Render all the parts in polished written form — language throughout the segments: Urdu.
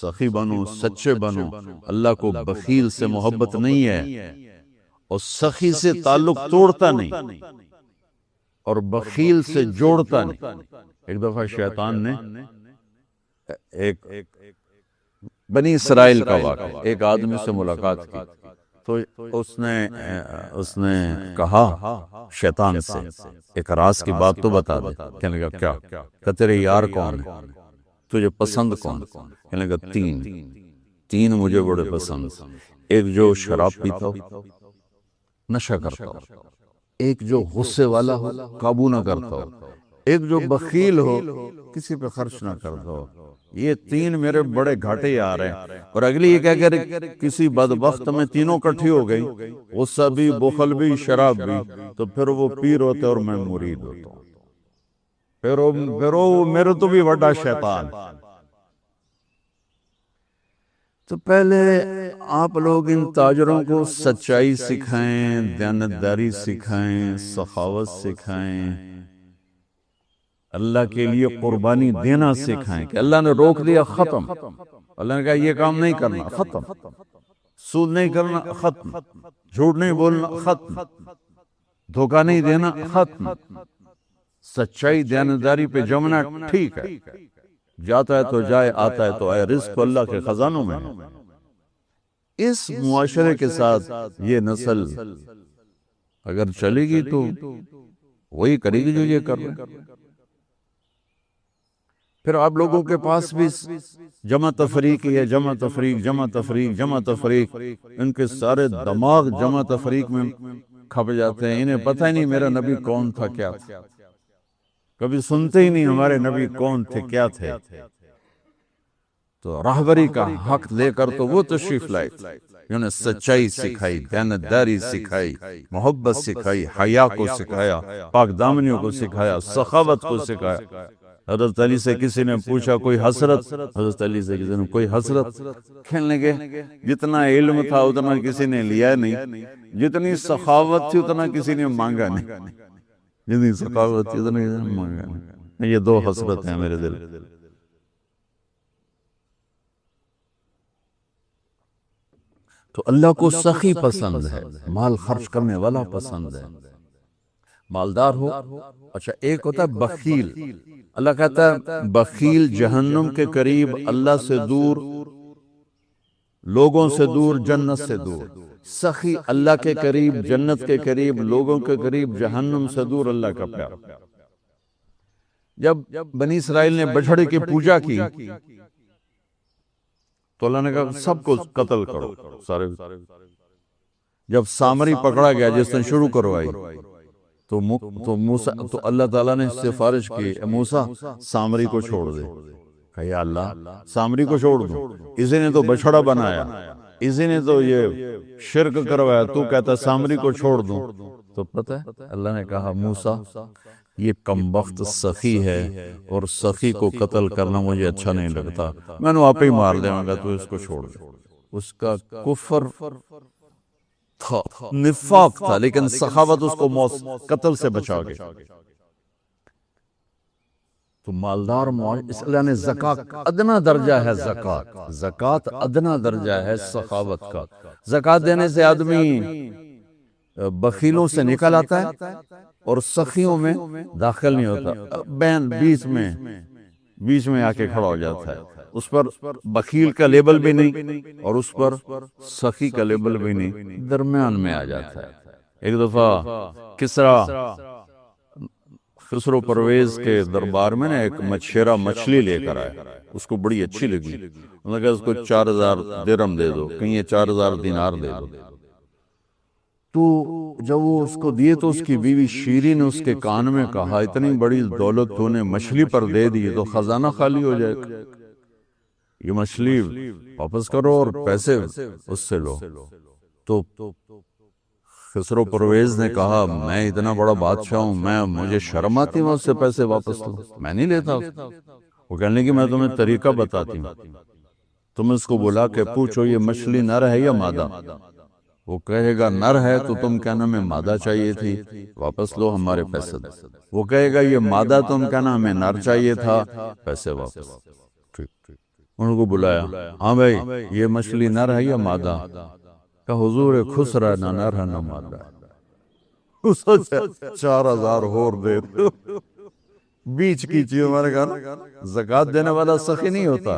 سخی بنو، سچے بنو۔ اللہ کو بخیل سے محبت نہیں ہے اور سخی سے تعلق توڑتا نہیں اور بخیل سے جوڑتا نہیں۔ ایک دفعہ شیطان نے ایک بنی اسرائیل کا واقعہ، ایک آدمی سے ملاقات کی تو اس نے کہا شیطان سے ایک راز کی بات تو بتا دے۔ کہنے لگا کیا؟ کہ تیرے یار کون ہے، تجھے پسند کون؟ کہنے لگا تین مجھے بڑے پسند، ایک جو شراب پیتا ہو، نشہ کرتا ہو، ایک جو غصے والا ہو، قابو نہ کرتا ہو، ایک جو بخیل ہو، کسی پہ خرچ نہ کرتا ہو۔ یہ تین میرے بڑے گھاٹے یار ہیں۔ اور اگلی یہ کہ اگر کسی بدبخت میں تینوں کٹھی ہو گئی، غصہ بھی، بخل بھی، شراب بھی، تو پھر وہ پیر ہوتے اور میں مرید ہوتا ہوں، پھر وہ میرے تو بھی بڑا شیطان۔ تو پہلے آپ لوگ ان تاجروں کو سچائی سکھائیں، دیانتداری سکھائیں، سخاوت سکھائیں، اللہ کے لیے قربانی دینا سکھائیں کہ اللہ نے روک دیا، ختم۔ اللہ نے کہا یہ کام نہیں کرنا، ختم۔ سود نہیں کرنا، ختم۔ جھوٹ نہیں بولنا، ختم۔ دھوکہ نہیں دینا، ختم۔ سچائی دیانتداری پہ جمنا ٹھیک ہے، جاتا ہے تو جائے، آتا ہے تو آئے، رزق اللہ کے خزانوں میں ہے۔ اس معاشرے کے ساتھ یہ نسل اگر چلے گی تو وہی کرے گی جو یہ کر رہے ہیں۔ پھر آپ لوگوں کے پاس بھی جمع تفریق ہے، جمع تفریق، جمع تفریق، جمع تفریق۔ ان کے سارے دماغ جمع تفریق میں کھپ جاتے ہیں، انہیں پتہ ہی نہیں میرا نبی کون تھا، کیا تھا۔ کبھی سنتے ہی نہیں ہمارے نبی کون تھے، کیا تھے۔ تو راہبری کا حق لے کر تو وہ تشریف لائے جنہوں نے سچائی سکھائی، دیانتداری سکھائی، محبت سکھائی، حیا کو سکھایا، پاک دامنیوں کو سکھایا، سخاوت کو سکھایا۔ حضرت علی سے کسی نے پوچھا کوئی حسرت، حضرت علی سے کسی نے کوئی حسرت، کہنے لگے جتنا علم تھا اتنا کسی نے لیا نہیں، جتنی سخاوت تھی اتنا کسی نے مانگا نہیں، جتنی سخاوت تھی اتنا کسی نے مانگا نہیں۔ یہ دو حسرت ہیں میرے دل۔ تو اللہ کو سخی پسند ہے، مال خرچ کرنے والا پسند ہے، مالدار ہو۔ اچھا ایک ہوتا ہے بخیل، اللہ کہتا ہے بخیل جہنم کے قریب، اللہ سے دور، لوگوں سے دور، جنت سے دور۔ سخی اللہ کے قریب، جنت کے قریب، لوگوں کے قریب، جہنم سے دور، اللہ کا پیار۔ جب بنی اسرائیل نے بچھڑے کی پوجا کی تو اللہ نے کہا سب کو قتل کرو، سارے۔ جب سامری پکڑا گیا جس نے شروع کروائی تو اللہ تعالیٰ نے سفارش کی موسیٰ سامری کو چھوڑ دے۔ کہا یا اللہ سامری کو چھوڑ دوں، اسی نے تو بچھڑا بنایا، اسی نے تو یہ شرک کروایا، تو کہتا سامری کو چھوڑ دوں۔ تو پتہ ہے اللہ نے کہا موسیٰ یہ کمبخت سخی ہے اور سخی کو قتل کرنا مجھے اچھا نہیں لگتا، میں نے آپ ہی مار دوں گا، تو اس کو چھوڑ دے۔ اس کا کفر تھا، نفاق تھا، لیکن سخاوت اس کو قتل سے بچا گئی۔ تو مالدار اس اللہ نے زکوٰۃ ادنا درجہ ہے، زکوٰۃ ادنا درجہ ہے سخاوت کا۔ زکوٰۃ دینے سے آدمی بخیلوں سے نکل آتا ہے اور سخیوں میں داخل نہیں ہوتا، بین بیچ میں آ کے کھڑا ہو جاتا ہے۔ اس پر بخیل کا لیبل بھی نہیں اور اس پر سخی کا لیبل بھی نہیں، درمیان میں آ جاتا ہے۔ ایک دفعہ خسرو پرویز کے دربار میں نے ایک مچھیرا مچھلی لے کر آیا، اس کو بڑی اچھی لگی، انہوں نے کہا اس کو 4000 درہم دے دو، کہیں یہ 4000 دینار دے دو۔ تو جب وہ اس کو دیے تو اس کی بیوی شیری نے اس کے کان میں کہا اتنی بڑی دولت تو نے مچھلی پر دے دی تو خزانہ خالی ہو جائے گا، یہ مچھلی واپس کرو اور پیسے اس سے لو۔ تو خسرو پرویز نے کہا میں اتنا بڑا بادشاہ ہوں، مجھے شرم آتی میں اس سے پیسے واپس لوں، میں نہیں لیتا۔ وہ کہنے لگی میں تمہیں طریقہ بتاتی ہوں، تم اس کو بلا کے پوچھو یہ مچھلی نر ہے یا مادہ، وہ کہے گا نر ہے تو تم کہنا ہمیں مادہ چاہیے تھی، واپس لو ہمارے پیسے دو۔ وہ کہے گا یہ مادہ، تم کہنا ہمیں نر چاہیے تھا، پیسے واپس۔ ان کو بلایا، ہاں بھائی یہ مچھلی نر ہے یا مادہ؟ کہ حضور خسرا نہ نر ہے نہ مادہ۔ 4000 ہور دے بیچ کی چیز ہمارے کہا نا، زکوٰۃ دینے والا سخی نہیں ہوتا،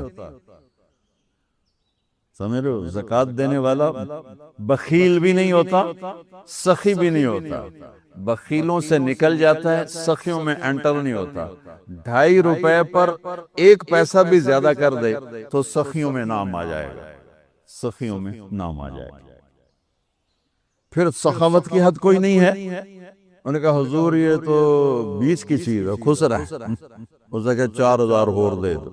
سمجھ رہے ہو؟ زکوٰۃ دینے والا بخیل بھی نہیں ہوتا، سخی بھی نہیں ہوتا، بخیلوں سے نکل جاتا ہے، سخیوں میں انٹر نہیں ہوتا۔ 2.5 روپے پر 1 پیسہ بھی زیادہ کر دے تو سخیوں میں نام آ جائے گا، سخیوں میں نام آ جائے گا۔ پھر سخاوت کی حد کوئی نہیں ہے۔ انہوں نے کہا حضور یہ تو بیچ کی چیز ہے، خسرا ہے۔ اس نے کہا 4000 اور دے دو۔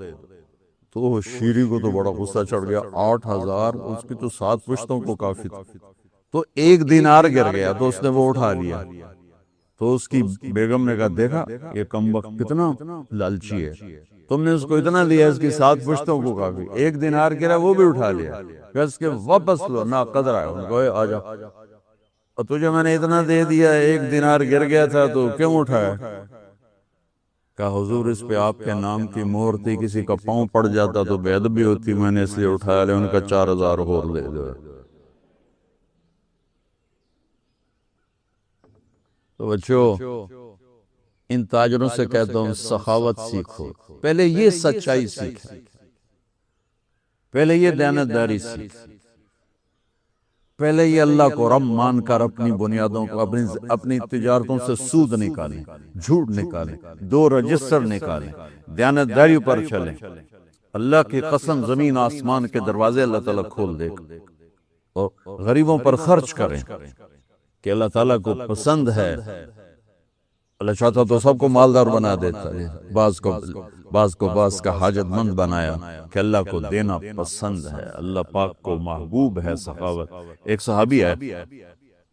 تو شیری کو تو بڑا غصہ چڑھ گیا، 8000 اس کی تو 7 پشتوں کو کافی تھا۔ تو 1 دینار گر گیا تو اس نے وہ اٹھا لیا۔ تو اس کی بیگم نے کہا دیکھا یہ کم وقت کتنا لالچی ہے، تم نے اس کو اتنا دیا، اس کی 7 پشتوں کو کافی، 1 دینار گرا وہ بھی اٹھا لیا، کہ اس کے واپس لو نہ قدر آئے۔ ان کو آ جا، اور تجھے میں نے اتنا دے دیا، 1 دینار گر گیا تھا تو کیوں اٹھایا؟ کہا حضور اس پہ آپ کے نام کی مہر تھی، کسی کا پاؤں پڑ جاتا تو بے ادبی ہوتی، میں نے اس لیے اٹھایا لے۔ ان کا 4000 اور دے دو۔ تو بچوں ان تاجروں سے کہتا ہوں سخاوت سیکھو، پہلے یہ سچائی سیکھیں، پہلے یہ دیانتداری سیکھ، پہلے یہ اللہ کو رب مان کر اپنی بنیادوں کو، اپنی تجارتوں سے سود نکالیں، جھوٹ نکالیں، 2 رجسٹر نکالیں، دیانتداری پر چلیں۔ اللہ کی قسم زمین آسمان کے دروازے اللہ تعالیٰ کھول دے گا، اور غریبوں پر خرچ کریں کہ اللہ تعالیٰ کو پسند ہے۔ اللہ چاہتا تو سب کو مالدار بنا دیتا ہے، بعض کو کا حاجت مند بنایا، کہ اللہ کو دینا پسند ہے، اللہ پاک کو محبوب ہے سخاوت۔ ایک صحابی ہے،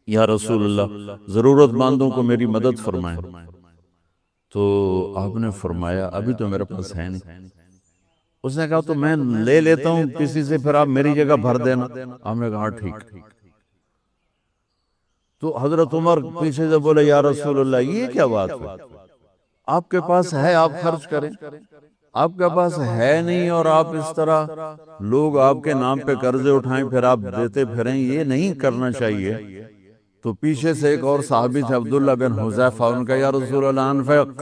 یا رسول اللہ ضرورت مندوں کو میری مدد فرمائیں، تو آپ نے فرمایا ابھی تو میرے پاس ہے نہیں۔ اس نے کہا تو میں لے لیتا ہوں کسی سے، پھر آپ میری جگہ بھر دینا۔ آپ نے کہا ٹھیک۔ تو حضرت عمر پیچھے سے بولے یا رسول اللہ یہ کیا بات ہے، آپ کے پاس ہے آپ خرچ کریں، آپ کے پاس ہے نہیں اور آپ اس طرح لوگ آپ کے نام پہ قرضے اٹھائیں پھر آپ دیتے پھریں، یہ نہیں کرنا چاہیے۔ تو پیچھے سے ایک اور صحابی تھے عبداللہ بن حذیفہ، ان کا یا رسول اللہ انفق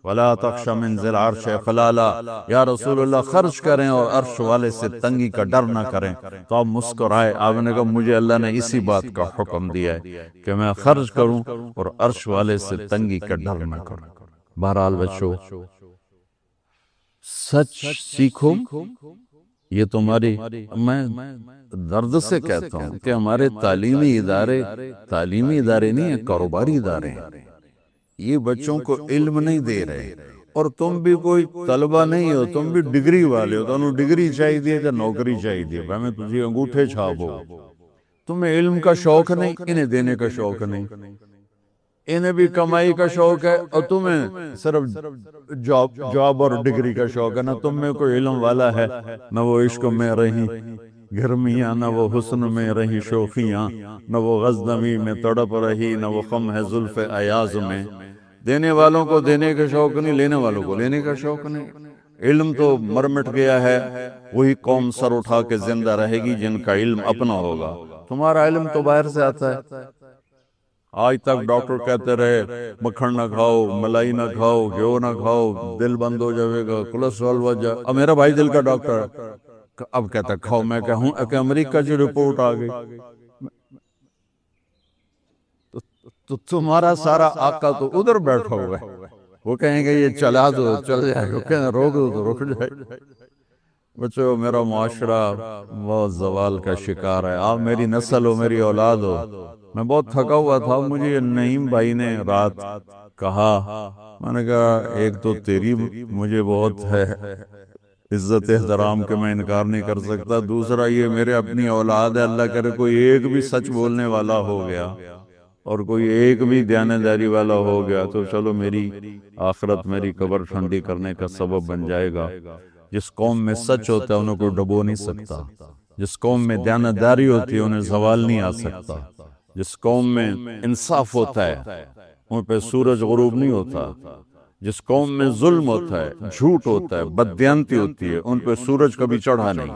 ولا تخش من ذی العرش خلالا، یا رسول اللہ خرچ کریں اور عرش والے سے تنگی کا ڈر نہ کریں۔ تو آپ مسکرائے، آپ نے کہا مجھے اللہ نے اسی بات کا حکم دیا ہے کہ میں خرچ کروں اور عرش والے سے تنگی کا ڈر نہ کروں۔ بہرحال بچوں سچ سیکھو، یہ تمہاری، میں درد سے کہتا ہوں کہ ہمارے تعلیمی ادارے نہیں ہیں، کاروباری ادارے ہیں۔ یہ بچوں کو علم نہیں دے رہے، اور تم بھی کوئی طلبہ نہیں ہو، تم بھی ڈگری والے ہو، تو انہوں ڈگری چاہیے یا نوکری چاہیے، میں تجھے انگوٹھے چھاپ ہو۔ تمہیں علم کا شوق نہیں، انہیں دینے کا شوق نہیں، انہیں بھی کمائی کا شوق ہے اور تمہیں صرف جاب اور ڈگری کا شوق ہے۔ نہ تم میں کوئی علم والا ہے، نہ وہ عشق میں رہی گرمیاں، نہ وہ حسن میں رہی شوخیاں، نہ وہ غزنوی میں تڑپ رہی، نہ وہ خم ہے زلف ایاز میں۔ دینے والوں کو دینے کا شوق نہیں، لینے والوں کو لینے کا شوق نہیں۔ علم تو مر مٹ گیا ہے، وہی قوم سر اٹھا کے زندہ رہے گی جن کا علم اپنا ہوگا۔ تمہارا علم تو باہر سے آتا ہے۔ آج تک ڈاکٹر کہتے رہے مکھن نہ کھاؤ، ملائی نہ کھاؤ، گھیو نہ کھاؤ، دل بند ہو جائے گا، کولیسٹرول بڑھ جائے۔ اب میرا بھائی دل کا ڈاکٹر ہے، اب کہتا کھاؤ، میں کہوں کہ امریکہ کی رپورٹ آ گئی، تو تمہارا سارا آقا تو ادھر بیٹھا ہوا ہے، وہ کہیں گے یہ چلا دو چل جائے گا، کہیں روک دو تو رک جائے گا۔ بچوں میرا معاشرہ بہت زوال کا شکار ہے، آپ میری نسل ہو، میری اولاد ہو۔ میں بہت تھکا ہوا تھا، مجھے نعیم بھائی نے رات کہا، میں نے کہا ایک تو تیری مجھے بہت ہے عزت احترام کہ میں انکار نہیں کر سکتا، دوسرا یہ میرے اپنی اولاد ہے، اللہ کرے کوئی ایک بھی سچ بولنے والا ہو گیا اور کوئی ایک بھی دیانتداری والا ہو گیا تو چلو میری آخرت، میری قبر ٹھنڈی کرنے کا سبب بن جائے گا۔ جس قوم میں سچ ہوتا ہے انہیں کوئی ڈبو نہیں سکتا، جس قوم میں دیانتداری ہوتی ہے انہیں زوال نہیں آ سکتا، جس قوم میں انصاف ہوتا ہے ان پہ سورج غروب نہیں ہوتا، جس قوم میں ظلم ہوتا ہے، جھوٹ ہوتا ہے، بددیانتی ہوتی ہے، ان پہ سورج کبھی چڑھا نہیں،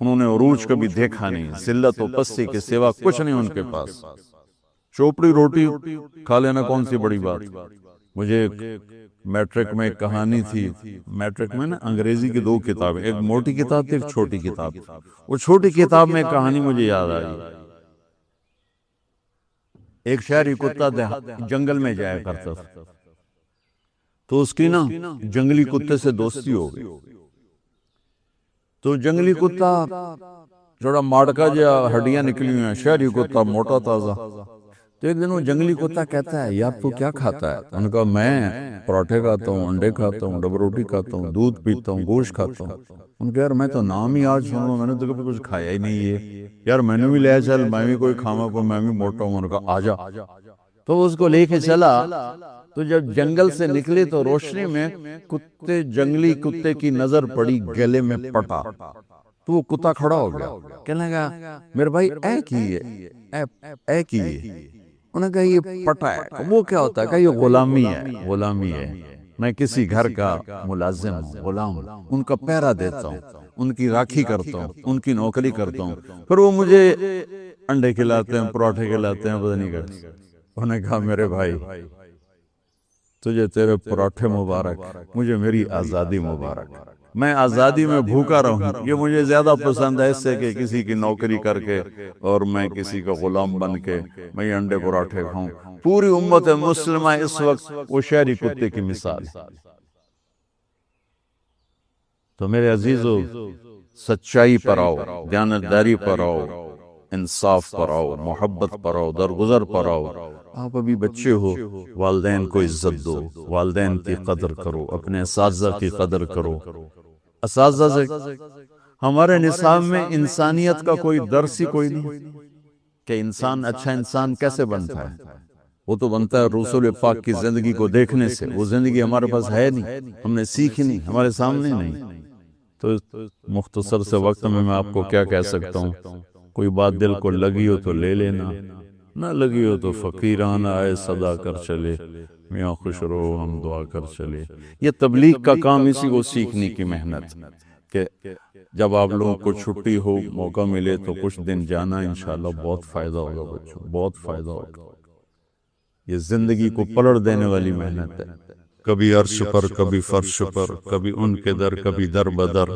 انہوں نے عروج کبھی دیکھا نہیں، ذلت و پستی کے سوا کچھ نہیں ان کے پاس، چوپڑی روٹی کھا لینا کون سی بڑی بات۔ مجھے میٹرک میں ایک کہانی تھی، میٹرک میں نا انگریزی کی 2 کتابیں، ایک موٹی کتاب تھی، ایک چھوٹی کتاب، وہ چھوٹی کتاب میں ایک کہانی مجھے یاد آئی۔ ایک شہری کتا جنگل میں جایا کرتا تھا، تو اس کی نا جنگلی کتے سے دوستی ہو گئی، تو جنگلی کتا تھوڑا ماڑکا جا، ہڈیاں نکلی ہوئی ہیں، شہری کتا موٹا تازہ۔ تو ایک دن وہ جنگلی کتا کہتا ہے یار تو کیا کھاتا ہے؟ انہوں نے کہا میں پراٹھے کھاتا ہوں، انڈے کھاتا ہوں، ڈبل روٹی کھاتا ہوں، دودھ پیتا ہوں، گوشت کھاتا ہوں۔ انہوں نے کہا یار میں تو نام ہی آج سن رہا ہوں، میں نے تو کبھی کچھ کھایا ہی نہیں ہے، یار میں نے بھی لے چل، میں بھی کوئی کھاوا کو، میں بھی موٹا ہوں۔ انہوں نے کہا آجا، تو اس کو لے کے چلا۔ تو جب جنگل سے نکلے تو روشنی میں کتے، جنگلی کتے کی نظر پڑی گلے میں پٹا، تو وہ کتا کھڑا ہو گیا، کہنے لگا میرے بھائی اے کی ہے، اے کی ہے۔ انہوں نے کہا یہ پٹا ہے۔ وہ کیا ہوتا ہے؟ کہ یہ غلامی ہے، غلامی ہے، میں کسی گھر کا ملازم ہوں، غلام ہوں، ان کا پہرا دیتا ہوں، ان کی راکھی کرتا ہوں، ان کی نوکری کرتا ہوں، پھر وہ مجھے انڈے کھلاتے ہیں، پراٹھے کھلاتے ہیں، پتہ نہیں کرتے۔ انہوں نے کہا میرے بھائی تجھے تیرے پراٹھے مبارک، مجھے میری آزادی مبارک، میں آزادی میں بھوکا رہوں، یہ مجھے زیادہ پسند ہے اس سے کہ کسی کی نوکری کر کے اور میں کسی کا غلام بن کے میں یہ انڈے پراٹھے کھاؤں۔ پوری امت مسلمہ اس وقت وہ شہری کتے کی مثال ہے۔ تو میرے عزیزو، سچائی پر آؤ، دیانتداری پر آؤ، انصاف پر آؤ، محبت پر آؤ، درگزر پر آؤ۔ آپ ابھی بچے ہو، والدین کو عزت دو، والدین کی قدر کرو، اپنے اساتذہ کی قدر کرو۔ اساتذہ سے ہمارے نصاب میں انسانیت کا کوئی درس ہی کوئی نہیں کہ انسان اچھا انسان کیسے بنتا ہے۔ وہ تو بنتا ہے رسول پاک کی زندگی کو دیکھنے سے، وہ زندگی ہمارے پاس ہے نہیں، ہم نے سیکھی نہیں، ہمارے سامنے نہیں۔ تو مختصر سے وقت میں آپ کو کیا کہہ سکتا ہوں، کوئی بات دل کو لگی ہو تو لے لینا، نہ لگی ہو تو فقیرانہ آئے صدا کر چلے، میاں خوش رہو ہم دعا کر چلے۔ یہ تبلیغ کا کام اسی کو سیکھنے کی محنت کہ جب آپ لوگوں کو چھٹی ہو، موقع ملے تو کچھ دن جانا، انشاءاللہ بہت فائدہ ہوگا بچوں، بہت فائدہ ہوگا۔ یہ زندگی کو پلٹ دینے والی محنت ہے، کبھی عرش پر، کبھی فرش پر، کبھی ان کے در، کبھی در بدر،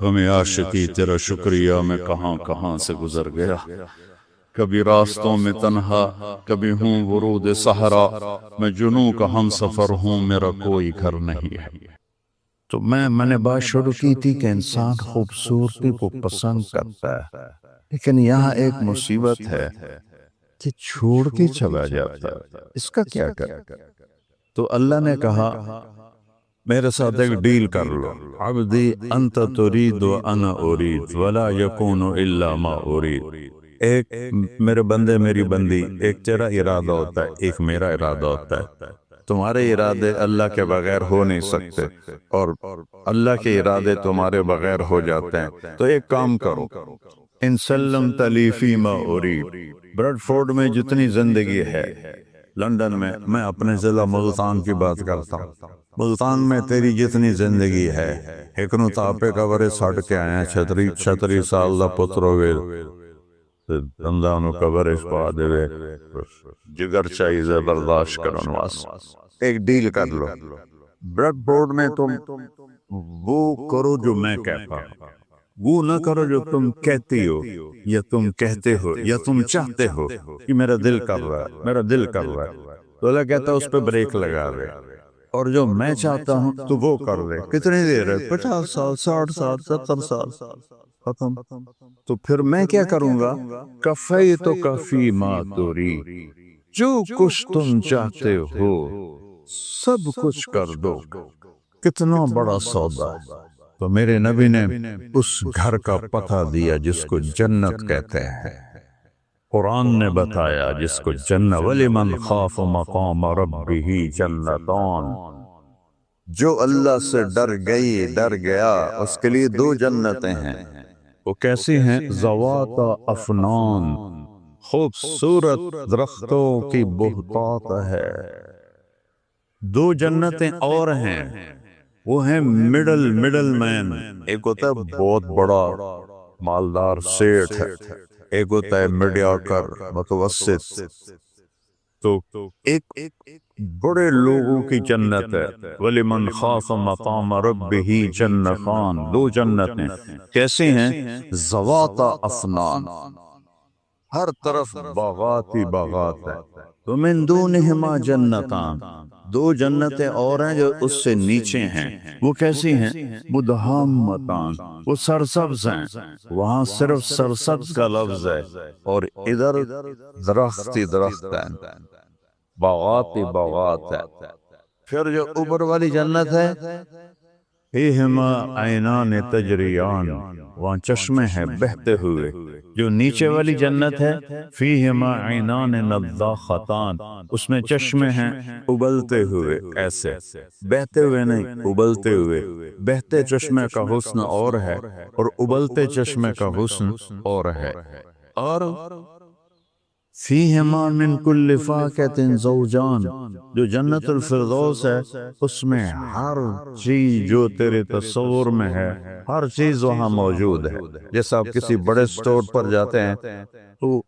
ہمیں عاشقی تیرا شکریہ میں کہاں کہاں سے گزر گیا، کبھی راستوں میں تنہا، کبھی ہوں ورود صحرا، میں جنوں کا ہم سفر ہوں، میرا کوئی گھر نہیں ہے۔ تو میں نے بات شروع کی تھی کہ انسان خوبصورتی کو پسند کرتا ہے، لیکن یہاں ایک مصیبت ہے کہ چھوڑ کے چلا جاتا ہے، اس کا کیا کرے؟ تو اللہ نے کہا میرے ساتھ ایک ڈیل کر لو، عبدی انت ترید و انا ارید ولا یکون الا ما ارید۔ ایک میرے بندے میری بندی، ایک تیرا ارادہ ہوتا ہے، ایک میرا ارادہ ہوتا ہے۔ تمہارے ارادے اللہ کے بغیر ہو نہیں سکتے اور اللہ کے ارادے تمہارے بغیر ہو جاتے ہیں۔ تو ایک کام کرو، ان سلمت لی فیما ارید، بریڈ فورڈ میں جتنی زندگی ہے، لندن میں اپنے ضلع ملتان کی بات کرتا ہوں، ملتان میں تیری جتنی زندگی ہے، ایکنو تاپے کورے ساڑھ کے آئے ہیں، چھتری سال دا پترو گئے، دندانو کورش پا دے وے، جگر چاہیے برداشت کرن واس۔ ایک ڈیل کر لو، بریڈ بورڈ میں تم وہ کرو جو میں کہتا ہوں، وہ نہ کرو جو تم کہتی ہو یا تم کہتے ہو یا تم چاہتے ہو کہ میرا دل کر رہا ہے، میرا دل کر رہا ہے۔ تو اللہ کہتا ہے اس پہ بریک لگا دے، اور جو میں چاہتا ہوں تو وہ کر دے۔ کتنی دیر ہے؟ 50 سال، 60 سال، 70 سال، ختم۔ تو پھر میں کیا کروں گا؟ کفیت کفی ما ترید، جو کچھ تم چاہتے ہو سب کچھ کر دو۔ کتنا بڑا سودا۔ تو میرے نبی نے اس گھر کا پتہ دیا جس کو جنت کہتے ہیں، قرآن نے بتایا جس کو جنت، وَلِمَنْ خَافَ مَقَامَ رَبِّهِ جَنَّتَانِ، جو اللہ سے ڈر گیا اس کے لیے 2 جنتیں ہیں۔ وہ کیسی ہیں؟ ذوات افنان، خوبصورت درختوں کی بہتات ہے۔ دو جنتیں اور ہیں، وہ ہیں مڈل مین، ایک ہوتا ہے بہت بڑا مالدار سیٹھ ہے، ایک ہوتا ہے میڈیاکر متوسط۔ تو ایک بڑے لوگوں کی جنت ہے، وَلِمَنْ خَافَ مَقَامَ رَبِّهِ جَنَّتَانِ، دو جنتیں کیسے ہیں؟ ذوات افنان، ہر طرف باغات ہی باغات ہے۔ تو من دونہما جنتان، دو جنتیں اور ہیں جو اس سے نیچے ہیں، وہ کیسی ہیں؟ مدہامتان، وہ سرسبز ہیں، وہاں صرف سرسبز کا لفظ ہے، اور ادھر درخت ہی درخت ہیں، باغات ہی باغات ہے۔ پھر جو اوپر والی جنت ہے، فیہما عینان تجریان، وہاں چشمے ہیں بہتے ہوئے۔ جو نیچے والی جنت ہے، فیہما عینان نضاختان، اس میں چشمے ہیں ابلتے ہوئے، ایسے بہتے ہوئے نہیں، ابلتے ہوئے۔ بہتے چشمے کا حسن اور ہے، اور ابلتے چشمے کا حسن اور ہے۔ اور فیہما من کل فاکہۃ زوجان، جو جنت الفردوس ہے، اس میں ہر چیز جو تیرے تصور میں ہے، ہر چیز وہاں موجود ہے۔ جیسا آپ کسی بڑے سٹور پر جاتے ہیں تو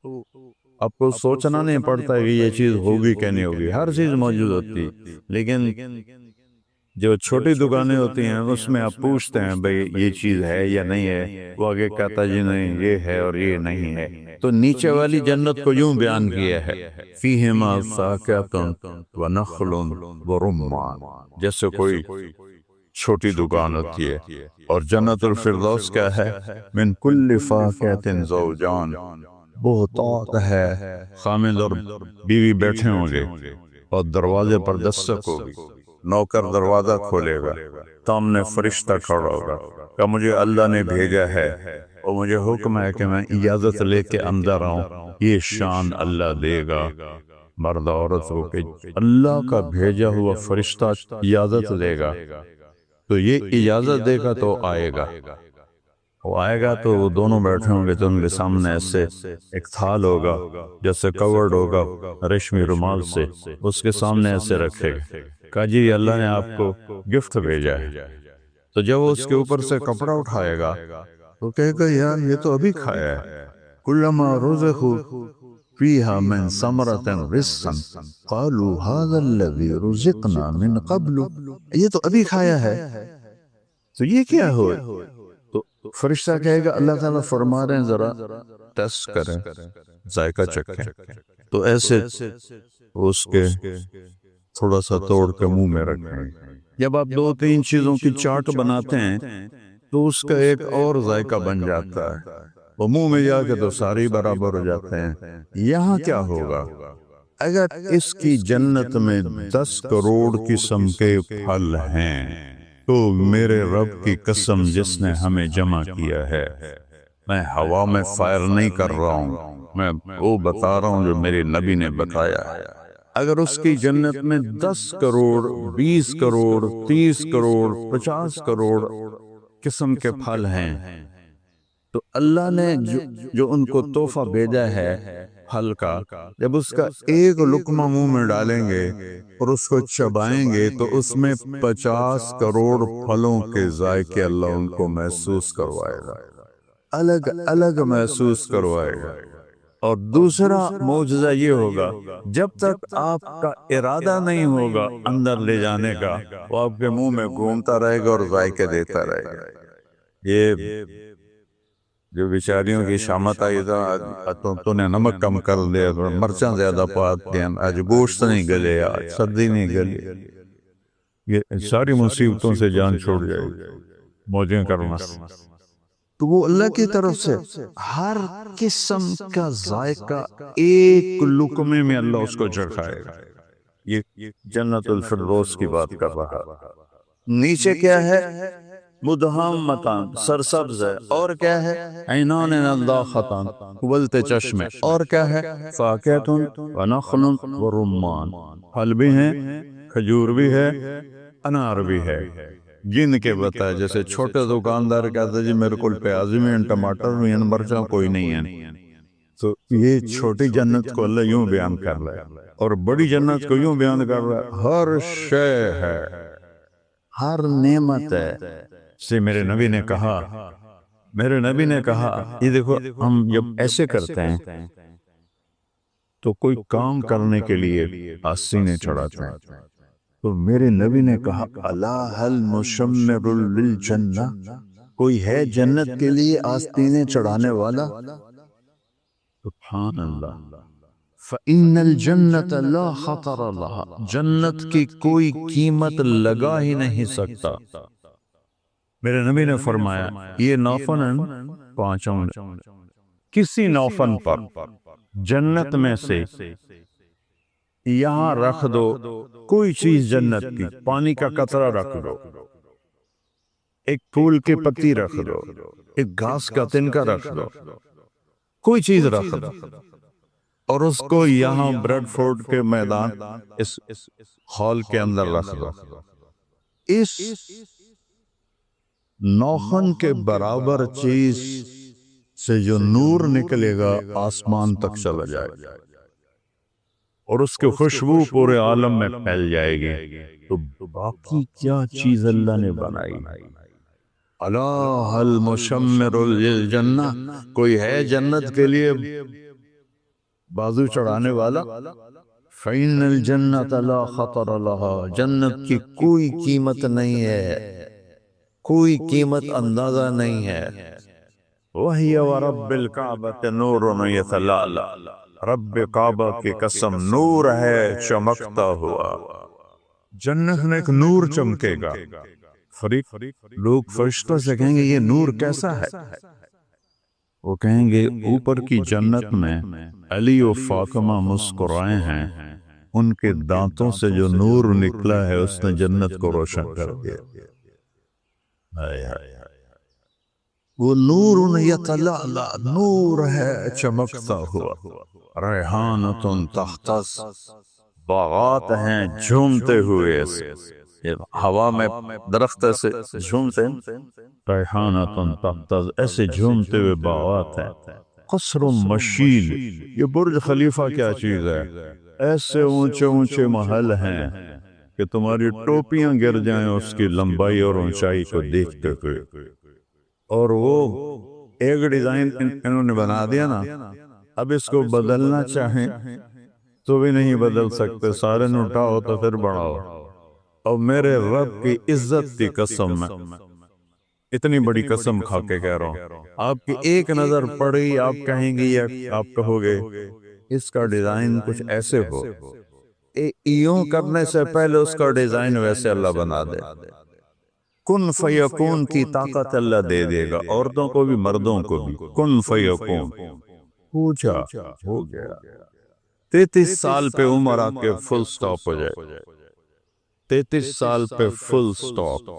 آپ کو سوچنا نہیں پڑتا کہ یہ چیز ہوگی کہ نہیں ہوگی، ہر چیز موجود ہوتی۔ لیکن جو چھوٹی دکانیں ہوتی ہیں اس میں آپ پوچھتے ہیں بھئی یہ چیز ہے یا نہیں ہے، وہ آگے کہتا جی نہیں یہ ہے اور یہ نہیں ہے۔ تو نیچے والی جنت کو یوں بیان کیا ہے، فیہما فاکہۃ ونخل ورمان، جیسے کوئی چھوٹی دکان ہوتی ہے۔ اور جنت الفردوس کیا ہے؟ من کل فاکہۃ زوجان، بہتات ہے، خامد اور بیوی بیٹھے ہوں گے، اور دروازے پر دستک ہوگی، نوکر دروازہ کھولے گا، سامنے فرشتہ کھڑا ہوگا کہ مجھے اللہ نے بھیجا ہے اور مجھے حکم ہے کہ میں اجازت لے کے اندر آؤں۔ یہ شان اللہ دے گا مرد عورت کو کہ اللہ کا بھیجا ہوا فرشتہ اجازت لے گا، تو یہ اجازت دے گا تو آئے گا۔ وہ آئے گا تو وہ دونوں بیٹھے ہوں گے، تو ان کے سامنے ایسے ایک تھال ہوگا جیسے کورڈ ہوگا ریشمی رومال سے، اس کے سامنے ایسے رکھے گا، کہا جی اللہ نے آپ کو گفٹ بھیجا ہے۔ تو جب وہ اس کے اوپر سے کپڑا اٹھائے گا تو کہے گا یار یہ تو ابھی کھایا ہے۔ کلما رزقوا فیہا من ثمرۃ رزقا قالوا ھذا الذی رزقنا من قبل، یہ تو ابھی کھایا ہے، تو یہ کیا ہوا؟ تو فرشتہ کہے گا اللہ تعالیٰ فرما رہے ہیں ذرا ٹیسٹ کریں، ذائقہ چکھیں۔ تو ایسے اس کے تھوڑا سا توڑ کے منہ میں رکھیں۔ جب آپ دو تین چیزوں کی چاٹ بناتے ہیں تو اس کا ایک اور ذائقہ بن جاتا ہے، وہ منہ میں جا کے تو سارے برابر ہو جاتے ہیں۔ یہاں کیا ہوگا؟ اگر اس کی جنت میں 10 کروڑ قسم کے پھل ہیں تو میرے رب کی قسم جس نے ہمیں جمع کیا ہے، میں ہوا میں فائر نہیں کر رہا ہوں، میں وہ بتا رہا ہوں جو میرے نبی نے بتایا ہے۔ اگر اس کی جنت میں 10 کروڑ 20 کروڑ 30 کروڑ 50 کروڑ قسم کے پھل ہیں، تو اللہ نے جو ان کو تحفہ بھیجا ہے پھل کا، جب اس کا ایک لقمہ منہ میں ڈالیں گے اور اس کو چبائیں گے تو اس میں 50 کروڑ پھلوں کے ذائقے اللہ ان کو محسوس کروائے گا، الگ الگ محسوس کروائے گا۔ اور دوسرا معجزہ یہ ہوگا، جب تک آپ کا ارادہ نہیں ہوگا اندر لے جانے کا، وہ آپ کے منہ میں گھومتا رہے گا اور ذائقے دیتا رہے گا۔ یہ جو بیچاریوں کی شامت آئی تھا تو نے نمک کم کر دیا، مرچاں زیادہ پات دیا، آج گوشت نہیں گلے، آج سردی نہیں گلی، یہ ساری مصیبتوں سے جان چھوڑ جائے گی موجیں کرنا۔ تو وہ اللہ کی طرف سے ہر قسم کا ذائقہ ایک لقمے میں اللہ اس کو چکھائے گا۔ یہ جنت الفردوس کی بات کر رہا۔ نیچے کیا ہے؟ مدہامتان، سرسبز ہے، اور کیا ہے؟ عینان نضاختان، ابلتے چشمے، اور کیا ہے؟ فاکہۃ ونخل ورمان، پھل بھی ہیں، کھجور بھی ہے، انار بھی ہے۔ گن کے بتائے، جیسے چھوٹے دکاندار کہتا ہے جی میرے کو پیاز بھی ہیں، ٹماٹر بھی ہیں، مرچاں کوئی نہیں ہے، تو یہ چھوٹی جنت کو اللہ یوں بیان کر رہا ہے اور بڑی جنت کو یوں بیان کر رہا ہے، ہر شے ہے، ہر نعمت ہے۔ سے میرے نبی نے کہا، یہ دیکھو ہم جب ایسے کرتے ہیں تو کوئی کام کرنے کے لیے آستینیں چڑھاتے ہیں، تو میرے نبی نے کہا الا هل مشمر للجنہ، کوئی ہے جنت کے لیے آستینیں چڑھانے والا؟ سبحان اللہ۔ فإن الجنت لا خطر لها، جنت کی کوئی قیمت لگا ہی نہیں سکتا۔ میرے نبی نے فرمایا یہ نوفن پانچوں کسی نوفن پر جنت میں سے یہاں رکھ دو کوئی چیز جنت کی، پانی کا قطرہ رکھ دو، ایک پھول کی پتی رکھ دو، ایک گھاس کا تنکا رکھ دو، کوئی چیز رکھ دو اور اس کو یہاں بریڈ فورڈ کے میدان اس ہال کے اندر رکھ دو، اس نوخن کے برابر چیز سے جو نور نکلے گا آسمان تک چلا جائے گا اور اس کی خوشبو پورے عالم میں پھیل جائے گی۔ تو باقی کیا چیز اللہ نے بنائی؟ الا هل مشمر للجنہ، کوئی ہے جنت کے لیے بازو چڑھانے والا؟ فإن الجنت لا خطر لها، جنت کی کوئی قیمت نہیں ہے، کوئی قیمت اندازہ نہیں ہے۔ وَهِيَ وَرَبِّ الْكَعْبَةِ نُورٌ يَتَلَأْلَأُ، رب کعبہ کی قسم نور ہے چمکتا ہوا، جنت میں ایک نور چمکے گا۔ لوگ فرشتوں سے کہیں گے یہ نور کیسا ہے؟ وہ کہیں گے اوپر کی جنت میں علی و فاطمہ مسکرائے ہیں، ان کے دانتوں سے جو نور نکلا ہے اس نے جنت کو روشن کر دیا۔ وہ نور یتلألأ، نور ہے چمکتا ہوا، ریحانۃ تختص، باغات ہیں جھومتے ہوئے، ہوا میں درخت سے جھومتے ہیں، ریحانۃ تختص، ایسے جھومتے ہوئے باغات ہیں۔ قصر مشید، یہ برج خلیفہ کیا چیز ہے؟ ایسے اونچے اونچے محل ہیں کہ تمہاری ٹوپیاں گر جائیں اس کی لمبائی اور اونچائی کو دیکھتے ہوئے۔ اور وہ ایک ڈیزائن انہوں نے بنا دیا نا، اب اس کو بدلنا چاہیں تو بھی نہیں بدل سکتے، سارے نے اٹھاؤ تو پھر بڑھاؤ۔ اور میرے رب کی عزت کی قسم میں اتنی بڑی قسم کھا کے کہہ رہا ہوں، آپ کی ایک نظر پڑی آپ کہیں گے یا آپ کہو گے اس کا ڈیزائن کچھ ایسے ہو، یوں کرنے سے پہلے اس کا ڈیزائن ویسے اللہ بنا دے۔ کن فیکون کی طاقت اللہ دے دے گا، عورتوں کو بھی مردوں کو بھی، کن فیکون، پوچھا ہو گیا۔ 33 سال پہ عمر آ کے فل سٹاپ ہو جائے، 33 سال پہ فل سٹاپ۔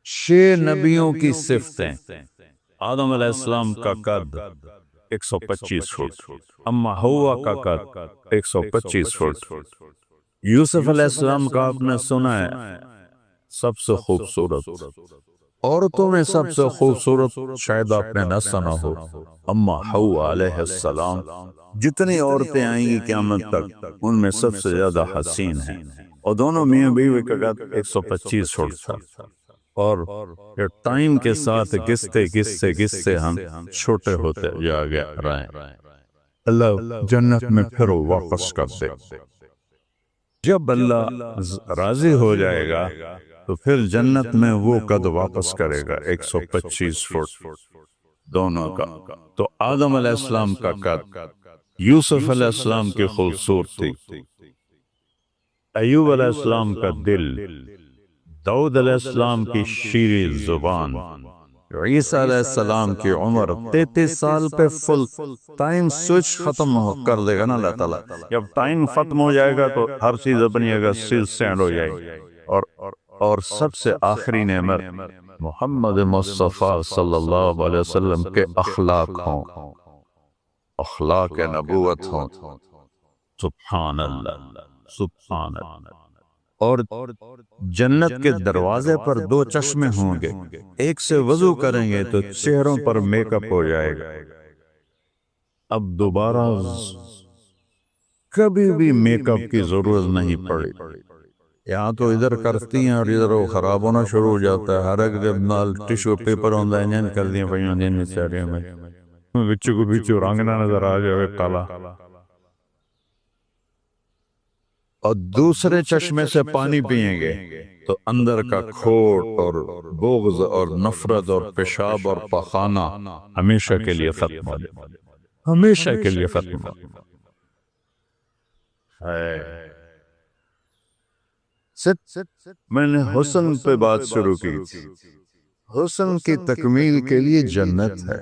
6 نبیوں کی صفتیں، آدم علیہ السلام کا قد 125 فٹ، اما ہوا کا قد 125 فٹ، یوسف علیہ السلام کا آپ نے سنا ہے سب سے خوبصورت، عورتوں میں سب سے خوبصورت شاید آپ نے نہ سنا ہو، اما حوا علیہ السلام۔ جتنی عورتیں آئیں گی قیامت تک ان میں سب سے زیادہ حسین ہیں، اور دونوں میاں بیوی کا قد 125 فٹ تھا، اور ٹائم کے ساتھ گستے ہم چھوٹے ہوتے جا رہے ہیں۔ اللہ جنت میں پھر واپس کر دے، جب اللہ راضی ہو جائے گا تو پھر جنت میں وہ قد واپس کرے گا 125 فٹ دونوں کا۔ تو آدم علیہ السلام کا قد، یوسف علیہ السلام کی خوبصورتی، ایوب علیہ السلام کا دل، داؤد علیہ السلام کی شیریں زبان، عیسیٰ علیہ السلام کی عمر 33 سال پہ فل ٹائم سوئچ ختم کر دے گا نا اللہ تعالیٰ۔ جب ٹائم ختم ہو جائے گا تو ہر چیز اپنی جگہ سینڈ ہو جائے گی، اور سب سے آخری نعمت محمد مصطفیٰ صلی اللہ علیہ وسلم کے اخلاق ہوں، اخلاق نبوت ہوں۔ سبحان اللہ، سبحان اللہ۔ اور جنت کے دروازے پر 2 چشمے ہوں گے، ایک سے وضو کریں گے تو چہروں پر میک اپ ہو جائے گا، اب دوبارہ کبھی بھی میک اپ کی ضرورت نہیں پڑی. یہاں تو ادھر کرتی ہیں اور ادھر وہ خراب ہونا شروع ہو جاتا ہے. ہر ایک جب نال ٹیشو پیپر ہوتا ہے جن کر دیا پہنوں دن سارے میں بچوں کو بچوں رنگ نہ نظر آ جائے کالا. اور دوسرے چشمے سے پانی پئیں گے تو اندر کا کھوٹ اور بغض اور نفرت اور پیشاب اور پخانہ ہمیشہ کے لیے ختم ہو جائے. ہمیشہ کے لیے ختم ہو جائے. میں نے حسن پہ بات شروع کی تھی. حسن کی تکمیل کے لیے جنت ہے.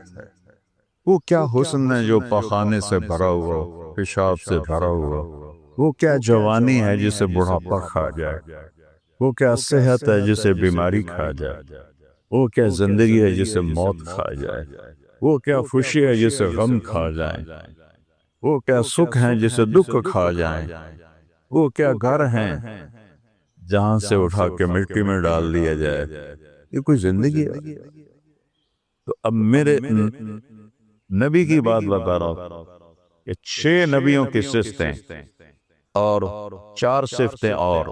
وہ کیا حسن ہے جو پخانے سے بھرا ہوا ہو، پیشاب سے بھرا ہوا ہو؟ وہ کیا جوانی ہے جسے بڑھاپا کھا جائے؟ وہ کیا صحت ہے جسے بیماری کھا جائے؟ وہ کیا زندگی ہے جسے موت کھا جائے؟ وہ کیا خوشی ہے جسے غم کھا جائے؟ وہ کیا سکھ ہے جسے دکھ کھا جائیں؟ وہ کیا گھر ہیں جہاں سے اٹھا کے مٹی میں ڈال دیا جائے؟ یہ کوئی زندگی ہے؟ تو اب میرے نبی کی بات بتا رہا ہوں کہ 6 نبیوں کی صفتیں اور 4 صفتیں اور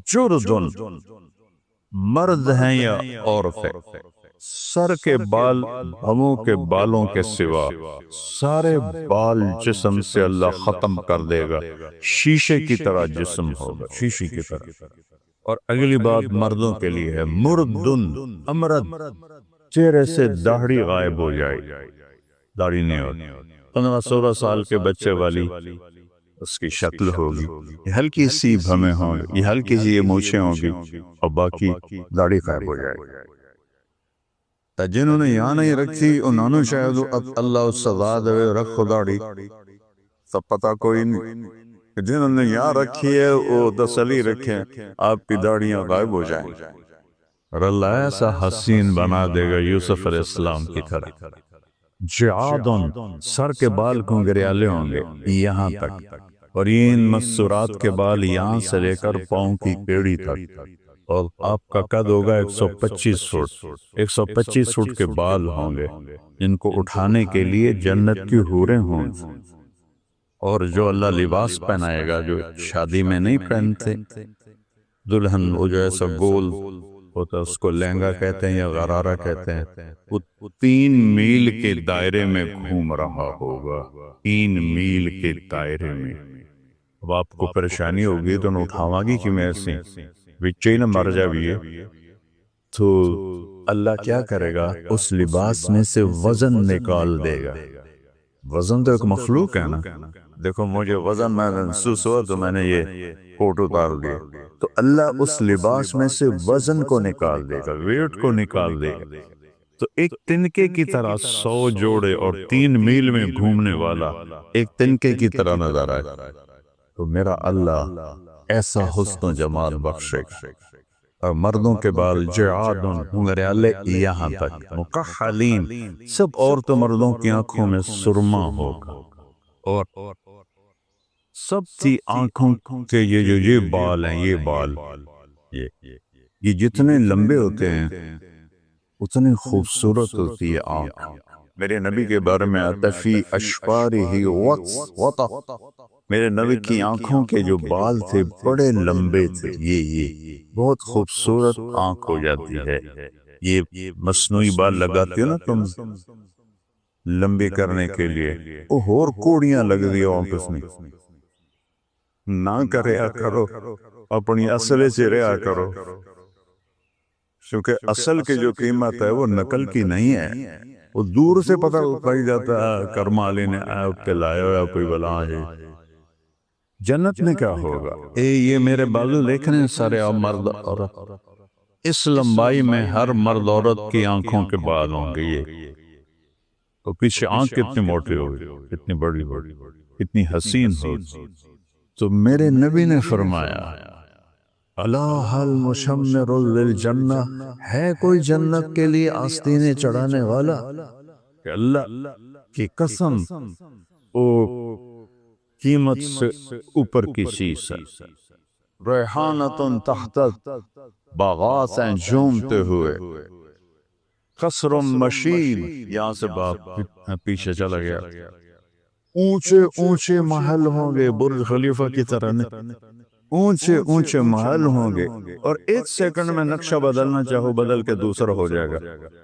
جردن مرد ہیں یا عورت ہے. سر کے بال بھووں کے بالوں کے سوا سارے بال جسم سے اللہ ختم کر دے گا. شیشے کی طرح جسم ہوگا، شیشے کی طرح. اور اگلی بات مردوں کے لیے ہے مردن امرد، چہرے سے داڑھی غائب ہو جائے. داڑھی نہیں ہوتی. 15-16 سال کے بچے والی اس کی شکل ہوگی. یہ ہلکی سی بھمیں ہوں گی، یہ ہلکی سی مونچھیں ہوں گی اور باقی داڑھی غائب ہو جائے گی. جنہوں نے یہاں نہیں رکھی انہوں نے شاید اب اللہ سزا دے رکھو داڑھی، سب پتہ کوئی نہیں. جنہوں نے یہاں رکھی ہے وہ تسلی رکھیں آپ کی داڑیاں غائب ہو جائیں. اور اللہ ایسا حسین بنا دے گا یوسف علیہ السلام کی طرح. جعادن سر کے بال گھنگریالے ہوں گے یہاں تک، اور ان مسورات کے بال یہاں سے لے کر پاؤں کی پیڑی تک. اور آپ کا قد ہوگا 125 فٹ. 125 فٹ کے بال ہوں گے جن کو اٹھانے کے لیے جنت کی حوریں ہوں گی. اور جو اللہ لباس پہنائے گا جو شادی میں نہیں پہنتے دلہن، وہ جو ایسا گول ہوتا ہے اس کو لہنگا کہتے ہیں یا غرارہ کہتے ہیں. وہ 3 میل کے دائرے میں گھوم رہا ہوگا. 3 میل کے دائرے میں. اب آپ کو پریشانی ہوگی تو نہ اٹھاوا گی کہ میں ایسے بچے نہ مر جاویے. تو اللہ کیا کرے گا؟ اس لباس میں سے وزن نکال دے گا. وزن تو ایک مخلوق ہے نا. دیکھو مجھے وزن میں محسوس ہوا تو میں نے یہ کوٹ اتار دیا. تو اللہ اس لباس میں سے وزن کو نکال دے گا، ویٹ کو نکال دے گا. تو ایک تنکے کی طرح 100 جوڑے اور 3 میل میں گھومنے والا ایک تنکے کی طرح نظر آئے. تو میرا اللہ ایسا حسن و جمال بخشے گا. اور مردوں کے بال جعادن گھنگریالے یہاں تک مکحلین. سب عورتوں مردوں کی آنکھوں میں سرما ہوگا. اور سب کی آنکھوں کے یہ بال ہیں، یہ بال یہ جتنے لمبے ہوتے ہیں اتنے خوبصورت ہوتی ہے آنکھ. میرے نبی کے بارے میں آتا فی اشفارہ وطا. میرے نبی کی آنکھوں کے جو بال تھے بڑے لمبے تھے. یہ بہت خوبصورت آنکھ ہو جاتی ہے. یہ مصنوعی بال لگاتے ہو نا تم لمبی کرنے کے لیے، وہ اور کوڑیاں لگ دی آنکھ میں. نہ کریا کرو، اپنی اصل سے رہا کرو. کیونکہ اصل کی جو قیمت ہے وہ نقل کی نہیں ہے. وہ دور سے پتہ پائی جاتا ہے کرمالی نے آپ کے لائے یا کوئی بلا ہے. جنت میں کیا ہوگا؟ یہ میرے بازو دیکھ رہے ہیں سارے مرد عورت. اس لمبائی میں ہر مرد عورت کی آنکھوں کے بال ہوں گے. یہ تو پیچھے آنکھ کتنی موٹی ہوگی، کتنی بڑی ہوگی، کتنی حسین ہوگی. تو میرے نبی نے فرمایا اللہ المشمر للجنہ، ہے کوئی جنت کے لیے آستینے چڑھانے والا؟ کہ اللہ کی قسم او قیمت سے اوپر کی چیز ہے. ریحانۃ تحت باغات ہیں جھومتے ہوئے. قصر مشید، یہاں سے باپ پیچھے چلا گیا، اونچے اونچے محل ہوں گے، برج خلیفہ کی طرح نہیں، اونچے اونچے محل ہوں گے، اور ایک سیکنڈ میں نقشہ بدلنا چاہو بدل کے دوسرا ہو جائے گا۔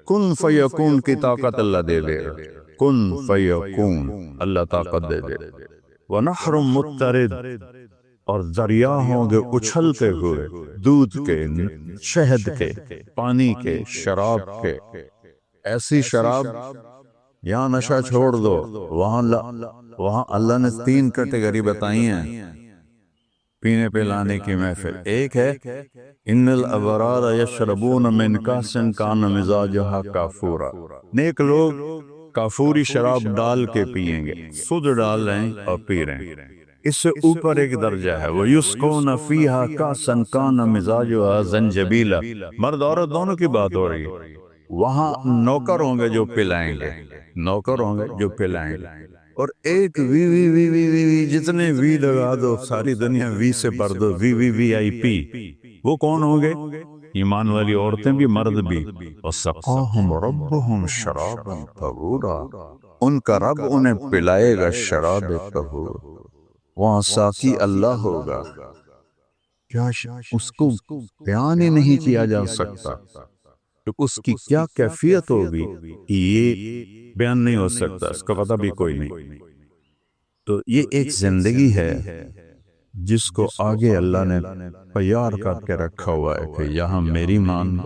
کن فیکون کی طاقت اللہ دے دے گا، کن فیکون اللہ طاقت دے دے گا۔ ونہر مضطرد، اور دریا ہوں گے اچھلتے ہوئے، دودھ کے، شہد کے، پانی کے، شراب کے، ایسی شراب، یہاں نشہ چھوڑ دو، وہاں اللہ نے 3 کیٹیگری بتائی ہیں پینے پہ لانے کی محفل۔ ایک ہے ان الابرار یشربون من کاس کان مزاجہا کافورا، نیک لوگ کافوری شراب ڈال کے پیئیں گے، سود ڈال رہے ہیں اور پی رہے ہیں۔ اس سے اوپر ایک درجہ ہے وَيُسْقَوْنَ فِيهَا كَأْسًا كَانَ مِزَاجُهَا زَنْجَبِيلًا، مرد عورت دونوں کی بات ہو رہی ہے۔ وہاں نوکر ہوں گے جو پلائیں گے، نوکر ہوں گے جو پلائیں گے، اور ایک وی وی وی وی وی وی، جتنے وی لگا دو ساری دنیا وی سے بھر دو، وی وی وی آئی پی، وہ کون ہوں گے؟ ایمان والی عورتیں بھی مرد بھی۔ وَسَقَاهُمْ رَبُّهُمْ شَرَابًا طَهُورًا، ان کا رب انہیں پلائے گا شراب طہور۔ وہاں ساقی اللہ ہوگا، کیا اس کو بیان ہی نہیں کیا جا سکتا کہ اس کی کیا کیفیت ہوگی، یہ بیان نہیں ہو سکتا، اس کا پتہ بھی کوئی نہیں۔ تو یہ ایک زندگی ہے جس کو آگے اللہ نے تیار کر کے رکھا ہوا ہے کہ یہاں میری مان